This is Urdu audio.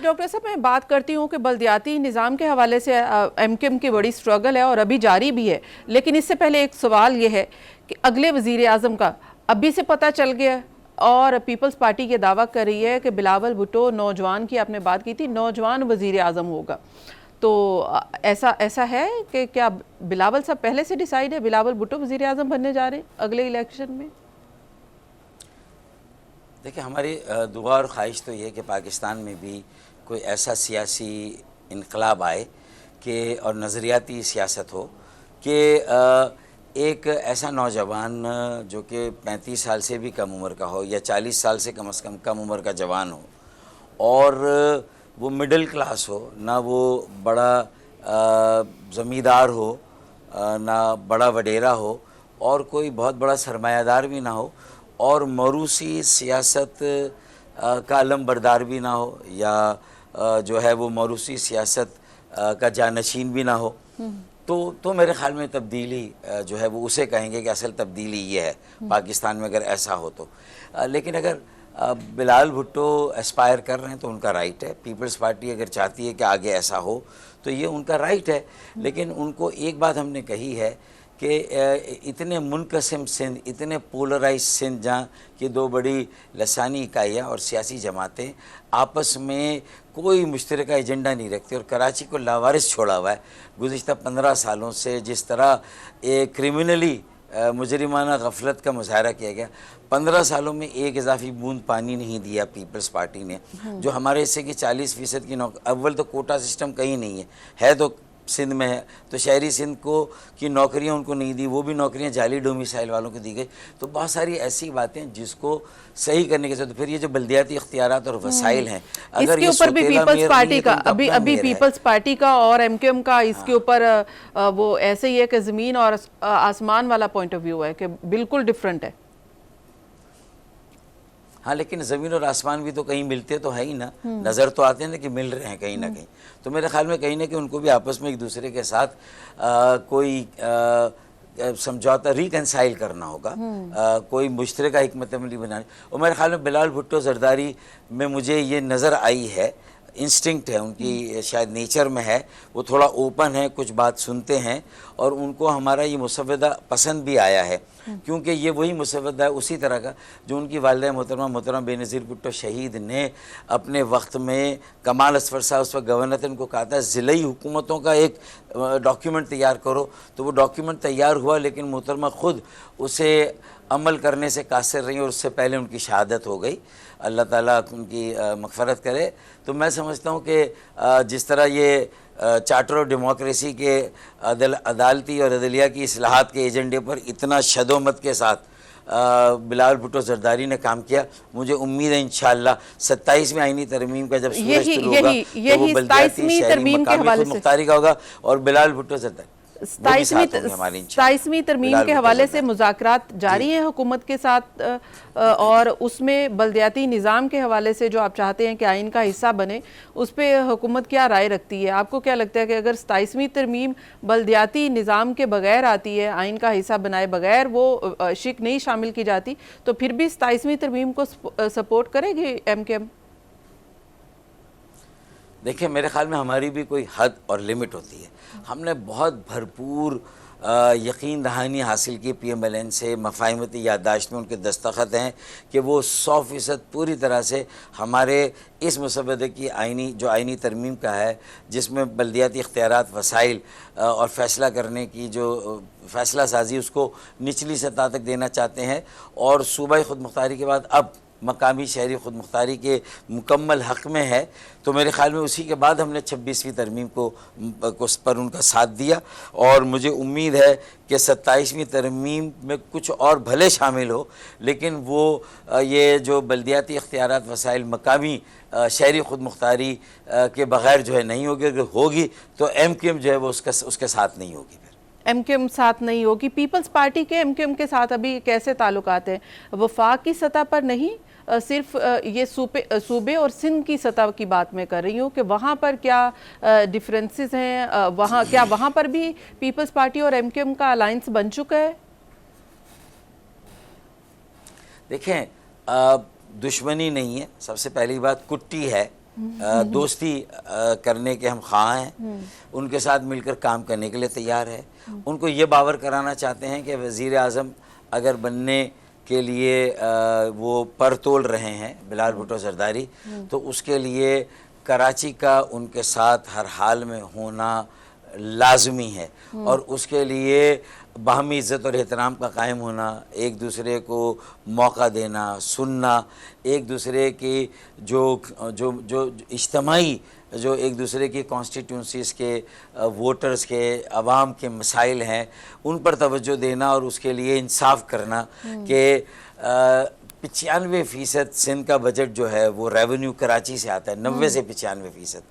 ڈاکٹر صاحب میں بات کرتی ہوں کہ بلدیاتی نظام کے حوالے سے ایم کیو ایم کی بڑی سٹرگل ہے اور ابھی جاری بھی ہے، لیکن اس سے پہلے ایک سوال یہ ہے کہ اگلے وزیر اعظم کا ابھی سے پتہ چل گیا، اور پیپلز پارٹی یہ دعویٰ کر رہی ہے کہ بلاول بھٹو نوجوان کی آپ نے بات کی تھی، نوجوان وزیر اعظم ہوگا، تو ایسا ہے کہ کیا بلاول صاحب پہلے سے ڈیسائیڈ ہے بلاول بھٹو وزیر اعظم بننے جا رہے ہیں اگلے الیکشن میں؟ دیکھیں، ہماری دعا اور خواہش تو یہ کہ پاکستان میں بھی کوئی ایسا سیاسی انقلاب آئے کہ اور نظریاتی سیاست ہو کہ ایک ایسا نوجوان جو کہ 35 سال سے بھی کم عمر کا ہو یا 40 سال سے کم از کم عمر کا جوان ہو، اور وہ مڈل کلاس ہو، نہ وہ بڑا زمیندار ہو، نہ بڑا وڈیرا ہو، اور کوئی بہت بڑا سرمایہ دار بھی نہ ہو، اور موروثی سیاست کا علم بردار بھی نہ ہو، یا جو ہے وہ موروثی سیاست کا جانشین بھی نہ ہو، تو میرے خیال میں تبدیلی جو ہے وہ اسے کہیں گے کہ اصل تبدیلی یہ ہے پاکستان میں اگر ایسا ہو تو۔ لیکن اگر بلاول بھٹو اسپائر کر رہے ہیں تو ان کا رائٹ ہے، پیپلز پارٹی اگر چاہتی ہے کہ آگے ایسا ہو تو یہ ان کا رائٹ ہے، لیکن ان کو ایک بات ہم نے کہی ہے کہ اتنے منقسم سندھ، اتنے پولرائز سندھ، جہاں کہ دو بڑی لسانی اکائیاں اور سیاسی جماعتیں آپس میں کوئی مشترکہ ایجنڈا نہیں رکھتے اور کراچی کو لاوارث چھوڑا ہوا ہے گزشتہ 15 سالوں سے، جس طرح ایک کرمنلی مجرمانہ غفلت کا مظاہرہ کیا گیا۔ 15 سالوں میں ایک اضافی بوند پانی نہیں دیا پیپلز پارٹی نے، جو ہمارے حصے کی 40% کی اول تو کوٹا سسٹم کہیں نہیں ہے تو سندھ میں ہے، تو شہری سندھ کو کی نوکریاں ان کو نہیں دی، وہ بھی نوکریاں جعلی ڈومیسائل والوں کو دی گئی۔ تو بہت ساری ایسی باتیں جس کو صحیح کرنے کے ساتھ پھر یہ جو بلدیاتی اختیارات اور وسائل ہیں، اس کے اوپر بھی پیپلز پارٹی کا ابھی پیپلز پارٹی کا اور ایم کیو ایم کا اس کے اوپر وہ ایسے ہی ہے کہ زمین اور آسمان والا پوائنٹ آف ویو ہے کہ بالکل ڈیفرنٹ ہے۔ ہاں، لیکن زمین اور آسمان بھی تو کہیں ملتے تو ہے ہی نا، نظر تو آتے ہیں نا کہ مل رہے ہیں کہیں نہ کہیں۔ تو میرے خیال میں کہیں نہ کہیں ان کو بھی آپس میں ایک دوسرے کے ساتھ کوئی سمجھوتا ریکنسائل کرنا ہوگا، کوئی مشترکہ حکمت عملی بنانی۔ اور میرے خیال میں بلاول بھٹو زرداری میں مجھے یہ نظر آئی ہے، انسٹنکٹ ہے ان کی، شاید نیچر میں ہے، وہ تھوڑا اوپن ہے، کچھ بات سنتے ہیں، اور ان کو ہمارا یہ مسودہ پسند بھی آیا ہے، کیونکہ یہ وہی مسودہ ہے اسی طرح کا جو ان کی والدہ محترمہ بے نظیر بھٹو شہید نے اپنے وقت میں کمال اصفر صاحب اس وقت گورنر تھے، ان کو کہا تھا ضلعی حکومتوں کا ایک ڈاکیومنٹ تیار کرو، تو وہ ڈاکیومنٹ تیار ہوا، لیکن محترمہ خود اسے عمل کرنے سے قاصر رہی اور اس سے پہلے ان کی شہادت ہو گئی، اللہ تعالیٰ ان کی مغفرت کرے۔ تو میں سمجھتا ہوں کہ جس طرح یہ چارٹر آف ڈیموکریسی کے عدالتی اور عدلیہ کی اصلاحات کے ایجنڈے پر اتنا شد و مت کے ساتھ بلاول بھٹو زرداری نے کام کیا، مجھے امید ہے انشاءاللہ 27ویں آئینی ترمیم کا جب سورج طلوع ہوگا تو وہ بلدیاتی شہری مقامی خود مختاری کا ہوگا اور بلاول بھٹو زرداری 27ویں ترمیم کے حوالے سے مذاکرات جاری ہیں حکومت کے ساتھ، اور اس میں بلدیاتی نظام کے حوالے سے جو آپ چاہتے ہیں کہ آئین کا حصہ بنے، اس پہ حکومت کیا رائے رکھتی ہے؟ آپ کو کیا لگتا ہے کہ اگر 27ویں ترمیم بلدیاتی نظام کے بغیر آتی ہے، آئین کا حصہ بنائے بغیر وہ شک نہیں شامل کی جاتی، تو پھر بھی 27ویں ترمیم کو سپورٹ کرے گی ایم کے ایم؟ دیکھیں، میرے خیال میں ہماری بھی کوئی حد اور لمٹ ہوتی ہے۔ ہم نے بہت بھرپور یقین دہانی حاصل کی پی ایم ایل این سے، مفاہمتی یادداشت میں ان کے دستخط ہیں کہ وہ 100% پوری طرح سے ہمارے اس مسودے کی جو آئینی ترمیم کا ہے، جس میں بلدیاتی اختیارات، وسائل اور فیصلہ کرنے کی جو فیصلہ سازی اس کو نچلی سطح تک دینا چاہتے ہیں، اور صوبائی خود مختاری کے بعد اب مقامی شہری خود مختاری کے مکمل حق میں ہے، تو میرے خیال میں اسی کے بعد ہم نے 26ویں ترمیم کو پر ان کا ساتھ دیا، اور مجھے امید ہے کہ 27ویں ترمیم میں کچھ اور بھلے شامل ہو، لیکن وہ یہ جو بلدیاتی اختیارات، وسائل، مقامی شہری خود مختاری کے بغیر جو ہے نہیں ہوگی۔ اگر ہوگی تو ایم کیو ایم جو ہے وہ اس کے ساتھ نہیں ہوگی۔ ایم کیو ایم ساتھ نہیں ہوگی۔ پیپلز پارٹی کے ایم کیو ایم کے ساتھ ابھی کیسے تعلقات ہیں؟ وفاق کی سطح پر نہیں، صرف یہ صوبے اور سندھ کی سطح کی بات میں کر رہی ہوں کہ وہاں پر کیا ڈیفرنسز ہیں، وہاں پر بھی پیپلز پارٹی اور ایم کیو ایم کا الائنس بن چکا ہے؟ دیکھیں، دشمنی نہیں ہے، سب سے پہلی بات کٹی ہے، دوستی کرنے کے ہم خواہاں ہیں، ان کے ساتھ مل کر کام کرنے کے لیے تیار ہے. ان کو یہ باور کرانا چاہتے ہیں کہ وزیر اعظم اگر بننے کے لیے وہ پر تول رہے ہیں بلال بھٹو زرداری، تو اس کے لیے کراچی کا ان کے ساتھ ہر حال میں ہونا لازمی ہے، اور اس کے لیے باہمی عزت اور احترام کا قائم ہونا، ایک دوسرے کو موقع دینا، سننا، ایک دوسرے کی جو اجتماعی جو ایک دوسرے کی کانسٹیٹیونسیز کے ووٹرز کے عوام کے مسائل ہیں ان پر توجہ دینا، اور اس کے لیے انصاف کرنا کہ 95% سندھ کا بجٹ جو ہے وہ ریونیو کراچی سے آتا ہے، 90 سے 95%.